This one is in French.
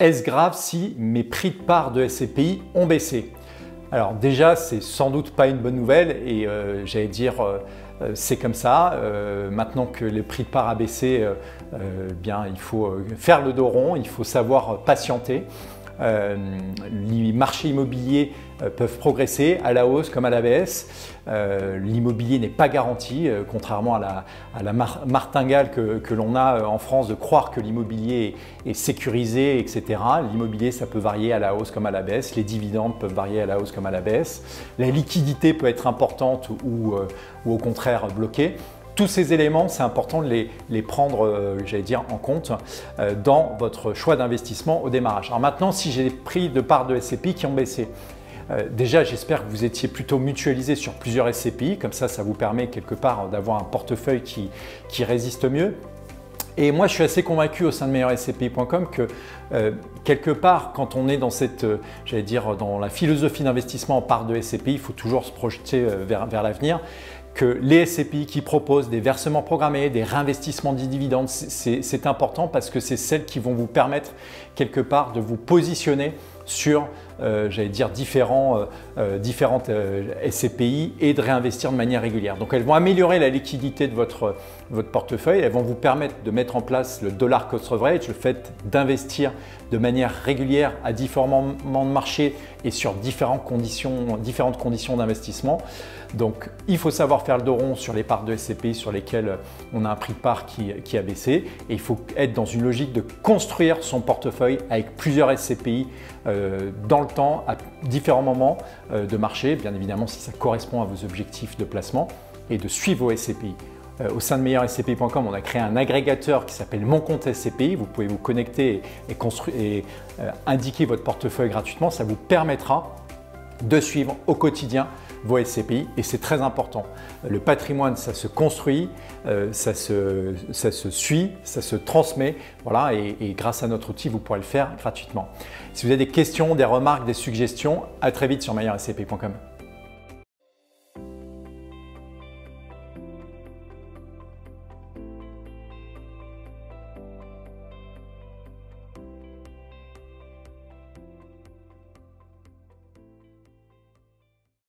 Est-ce grave si mes prix de part de SCPI ont baissé? Alors déjà, c'est sans doute pas une bonne nouvelle et j'allais dire c'est comme ça. Maintenant que le prix de part a baissé, bien il faut faire le dos rond, il faut savoir patienter. Les marchés immobiliers peuvent progresser à la hausse comme à la baisse. L'immobilier n'est pas garanti, contrairement à la martingale que l'on a en France de croire que l'immobilier est sécurisé, etc. L'immobilier, ça peut varier à la hausse comme à la baisse. Les dividendes peuvent varier à la hausse comme à la baisse. La liquidité peut être importante ou au contraire bloquée. Tous ces éléments, c'est important de les prendre, j'allais dire, en compte dans votre choix d'investissement au démarrage. Alors maintenant, si j'ai des prix de part de SCPI qui ont baissé, déjà, j'espère que vous étiez plutôt mutualisé sur plusieurs SCPI, comme ça vous permet quelque part d'avoir un portefeuille qui résiste mieux. Et moi, je suis assez convaincu au sein de meilleurscpi.com que quelque part, quand on est dans cette, j'allais dire, dans la philosophie d'investissement en part de SCPI, il faut toujours se projeter vers l'avenir. Que les SCPI qui proposent des versements programmés, des réinvestissements de dividendes, c'est important parce que c'est celles qui vont vous permettre quelque part de vous positionner sur, j'allais dire, différentes SCPI et de réinvestir de manière régulière. Donc elles vont améliorer la liquidité de votre portefeuille, elles vont vous permettre de mettre en place le dollar cost average, le fait d'investir de manière régulière à différents moments de marché et sur différentes conditions d'investissement. Donc il faut savoir faire le dos rond sur les parts de SCPI sur lesquelles on a un prix de part qui a baissé et il faut être dans une logique de construire son portefeuille avec plusieurs SCPI dans le temps à différents moments de marché, bien évidemment si ça correspond à vos objectifs de placement et de suivre vos SCPI. Au sein de meilleurscpi.com, on a créé un agrégateur qui s'appelle Mon compte SCPI. Vous pouvez vous connecter et indiquer votre portefeuille gratuitement. Ça vous permettra de suivre au quotidien vos SCPI et c'est très important. Le patrimoine, ça se construit, ça se suit, ça se transmet, voilà, et grâce à notre outil, vous pourrez le faire gratuitement. Si vous avez des questions, des remarques, des suggestions, à très vite sur meilleurscpi.com.